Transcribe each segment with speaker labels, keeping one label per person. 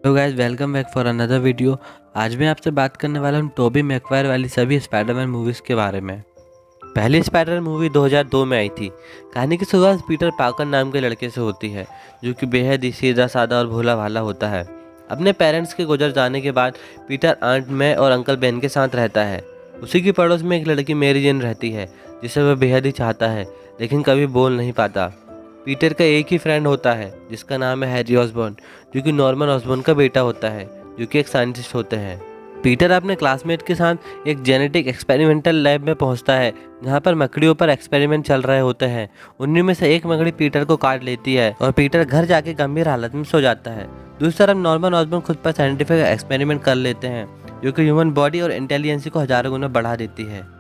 Speaker 1: Hello guys, welcome back for another video. आज मैं आपसे बात करने वाला हूँ टोबी मैगवायर वाली सभी स्पाइडरमैन मूवीज़ के बारे में। पहली स्पाइडरमैन मूवी 2002 में आई थी। कहानी की शुरुआत पीटर पार्कर नाम के लड़के से होती है, जो कि बेहद ही सीधा साधा और भोला भाला होता है। अपने पेरेंट्स के गुजर जाने के बाद पीटर आंट मे और अंकल बेन के साथ रहता है। उसी की पड़ोस में एक लड़की मेरी जेन रहती है, जिसे वह बेहद ही चाहता है, लेकिन कभी बोल नहीं पाता। पीटर का एक ही फ्रेंड होता है, जिसका नाम है हैरी ऑसबॉर्न, जो कि नॉर्मन ऑसबॉर्न का बेटा होता है, जो कि एक साइंटिस्ट होते हैं। पीटर अपने क्लासमेट के साथ एक जेनेटिक एक्सपेरिमेंटल लैब में पहुंचता है, जहां पर मकड़ियों पर एक्सपेरिमेंट चल रहे होते हैं। उन्हीं में से एक मकड़ी पीटर को काट लेती है और पीटर घर जाके गंभीर हालत में सो जाता है। दूसरी तरफ नॉर्मन ऑसबॉर्न खुद पर साइंटिफिक एक्सपेरिमेंट कर लेते हैं, जो कि ह्यूमन बॉडी और इंटेलिजेंसी को हजारों गुना बढ़ा देती है।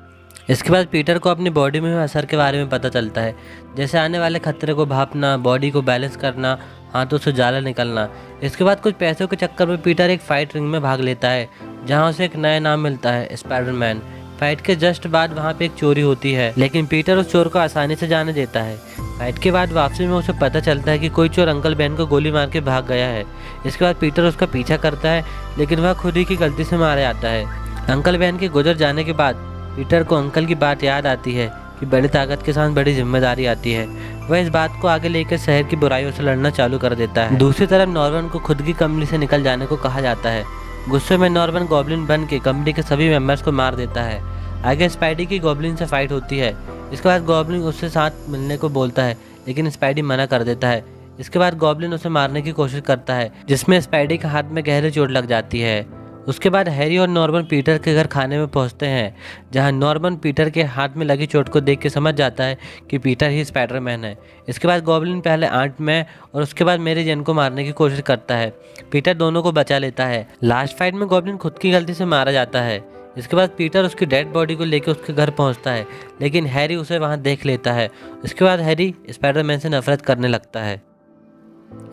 Speaker 1: इसके बाद पीटर को अपनी बॉडी में हुए असर के बारे में पता चलता है, जैसे आने वाले खतरे को भांपना, बॉडी को बैलेंस करना, हाथों से जाला निकलना। इसके बाद कुछ पैसों के चक्कर में पीटर एक फाइट रिंग में भाग लेता है, जहां उसे एक नया नाम मिलता है, स्पाइडरमैन। फाइट के जस्ट बाद वहां पे एक चोरी होती है, लेकिन पीटर उस चोर को आसानी से जाने देता है। फाइट के बाद वापसी में उसे पता चलता है कि कोई चोर अंकल बेन को गोली मार के भाग गया है। इसके बाद पीटर उसका पीछा करता है, लेकिन वह खुद ही की गलती से मारा जाता है। अंकल बेन के गुजर जाने के बाद पीटर को अंकल की बात याद आती है कि बड़ी ताकत के साथ बड़ी जिम्मेदारी आती है। वह इस बात को आगे लेकर शहर की बुराइयों से लड़ना चालू कर देता है। दूसरी तरफ नॉर्मन को खुद की कंपनी से निकल जाने को कहा जाता है। गुस्से में नॉर्मन गॉब्लिन बन के कंपनी के सभी मेंबर्स को मार देता है। आगे स्पाइडी की गॉब्लिन से फाइट होती है। इसके बाद गॉब्लिन उससे साथ मिलने को बोलता है, लेकिन स्पाइडी मना कर देता है। इसके बाद गॉब्लिन उसे मारने की कोशिश करता है, जिसमें स्पाइडी के हाथ में गहरी चोट लग जाती है। उसके बाद हैरी और नॉर्मन पीटर के घर खाने में पहुंचते हैं, जहां नॉर्मन पीटर के हाथ में लगी चोट को देख के समझ जाता है कि पीटर ही स्पाइडरमैन है। इसके बाद गॉब्लिन पहले आंट में और उसके बाद मेरी जेन को मारने की कोशिश करता है। पीटर दोनों को बचा लेता है। लास्ट फाइट में गॉब्लिन खुद की गलती से मारा जाता है। इसके बाद पीटर उसकी डेड बॉडी को लेकर उसके घर पहुंचता है, लेकिन हैरी उसे वहां देख लेता है। इसके बाद हैरी स्पाइडरमैन से नफरत करने लगता है।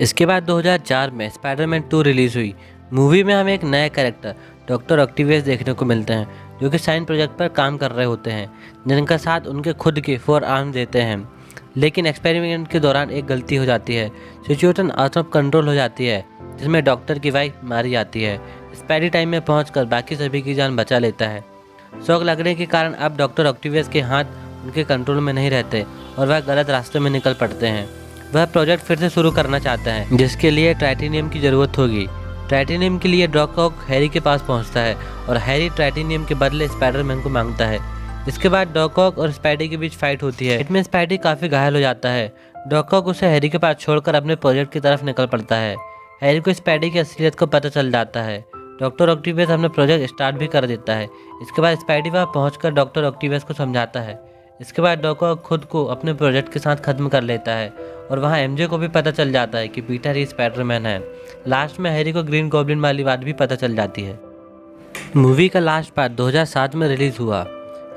Speaker 1: इसके बाद 2004 में स्पाइडरमैन 2 रिलीज हुई। मूवी में हमें एक नया कैरेक्टर डॉक्टर ऑक्टेवियस देखने को मिलते हैं, जो कि साइंस प्रोजेक्ट पर काम कर रहे होते हैं, जिनका साथ उनके खुद के 4 आर्म देते हैं। लेकिन एक्सपेरिमेंट के दौरान एक गलती हो जाती है, सिचुएशन आउट ऑफ कंट्रोल हो जाती है, जिसमें डॉक्टर की वाइफ मारी जाती है। स्पाइडी टाइम में पहुंचकर बाकी सभी की जान बचा लेता है। शौक लगने के कारण अब डॉक्टर ऑक्टेवियस के हाथ उनके कंट्रोल में नहीं रहते और वह गलत रास्ते में निकल पड़ते हैं। वह प्रोजेक्ट फिर से शुरू करना चाहता है, जिसके लिए टाइटेनियम की ज़रूरत होगी। टाइटेनियम के लिए डॉक ऑक हैरी के पास पहुंचता है और हैरी टाइटेनियम के बदले स्पाइडरमैन को मांगता है। इसके बाद डॉक ऑक और स्पाइडी के बीच फाइट होती है। इसमें स्पाइडी काफ़ी घायल हो जाता है। डॉक ऑक उसे हैरी के पास छोड़कर अपने प्रोजेक्ट की तरफ निकल पड़ता है। हैरी को स्पाइडी की असलियत को पता चल जाता है। डॉक्टर ऑक्टेवियस अपना प्रोजेक्ट स्टार्ट भी कर देता है। इसके बाद स्पाइडी वहाँ पहुँच डॉक्टर ऑक्टेवियस को समझाता है। इसके बाद डॉक ऑक खुद को अपने प्रोजेक्ट के साथ ख़त्म कर लेता है और वहाँ एमजे को भी पता चल जाता है कि पीटर ही स्पाइडरमैन है। लास्ट में हैरी को ग्रीन गॉब्लिन वाली बात भी पता चल जाती है। मूवी का लास्ट पार्ट 2007 में रिलीज़ हुआ।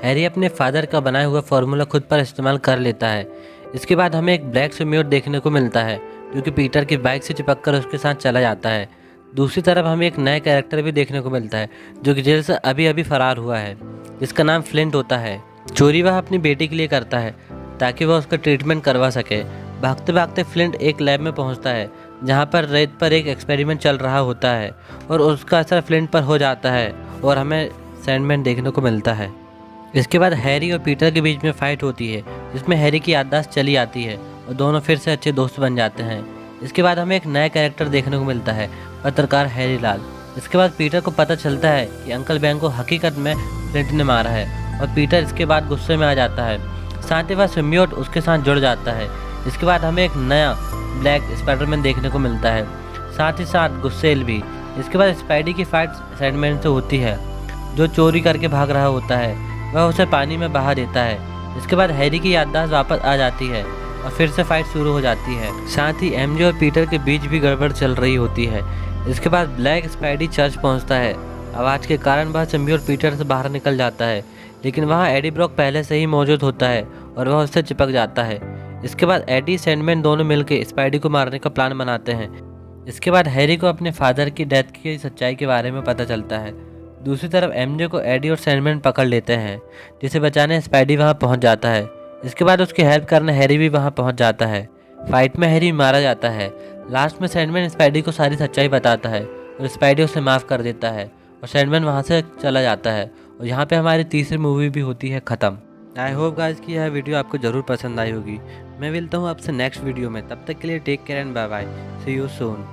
Speaker 1: हैरी अपने फादर का बनाया हुआ फार्मूला खुद पर इस्तेमाल कर लेता है। इसके बाद हमें एक ब्लैक सिम्बियोट देखने को मिलता है, जो कि पीटर की बाइक से चिपक कर उसके साथ चला जाता है। दूसरी तरफ हमें एक नया कैरेक्टर भी देखने को मिलता है, जो कि जेल से अभी अभी फरार हुआ है, जिसका नाम फ्लिंट होता है। चोरी वह अपनी बेटी के लिए करता है, ताकि वह उसका ट्रीटमेंट करवा सके। भागते भागते फ्लिंट एक लैब में पहुंचता है, जहां पर रेत पर एक एक्सपेरिमेंट चल रहा होता है और उसका असर फ्लिंट पर हो जाता है और हमें सैंडमैन देखने को मिलता है। इसके बाद हैरी और पीटर के बीच में फाइट होती है, जिसमें हैरी की याददाश्त चली आती है और दोनों फिर से अच्छे दोस्त बन जाते हैं। इसके बाद हमें एक नया कैरेक्टर देखने को मिलता है, पत्रकार हैरी लाल। इसके बाद पीटर को पता चलता है कि अंकल बेन को हकीकत में फ्लिंट ने मारा है और पीटर इसके बाद गुस्से में आ जाता है। साथ ही वह सिम्बियोट उसके साथ जुड़ जाता है। इसके बाद हमें एक नया ब्लैक स्पाइडरमैन देखने को मिलता है, साथ ही साथ गुस्सेल भी। इसके बाद स्पाइडी की फाइट सैंडमैन से होती है, जो चोरी करके भाग रहा होता है। वह उसे पानी में बहा देता है। इसके बाद हैरी की याददाश्त वापस आ जाती है और फिर से फाइट शुरू हो जाती है। साथ ही एमजे और पीटर के बीच भी गड़बड़ चल रही होती है। इसके बाद ब्लैक स्पाइडी चर्च पहुँचता है। आवाज़ के कारण वह सिम्बियोट पीटर से बाहर निकल जाता है, लेकिन वहाँ एडी ब्रॉक पहले से ही मौजूद होता है और वह उससे चिपक जाता है। इसके बाद एडी सैंडमैन दोनों मिलकर स्पाइडी को मारने का प्लान बनाते हैं। इसके बाद हैरी को अपने फादर की डेथ की सच्चाई के बारे में पता चलता है। दूसरी तरफ एमजे को एडी और सैंडमैन पकड़ लेते हैं, जिसे बचाने स्पाइडी वहां पहुंच जाता है। इसके बाद उसकी हेल्प करने हैरी भी वहां पहुंच जाता है। फाइट में हैरी मारा जाता है। लास्ट में सैंडमैन स्पाइडी को सारी सच्चाई बताता है और स्पाइडे उसे माफ़ कर देता है और सैंडमैन वहाँ से चला जाता है। और यहाँ पे हमारी तीसरी मूवी भी होती है ख़त्म। आई होप गाइस कि यह वीडियो आपको ज़रूर पसंद आई होगी। मैं मिलता हूँ आपसे नेक्स्ट वीडियो में, तब तक के लिए take care and bye bye, see you soon.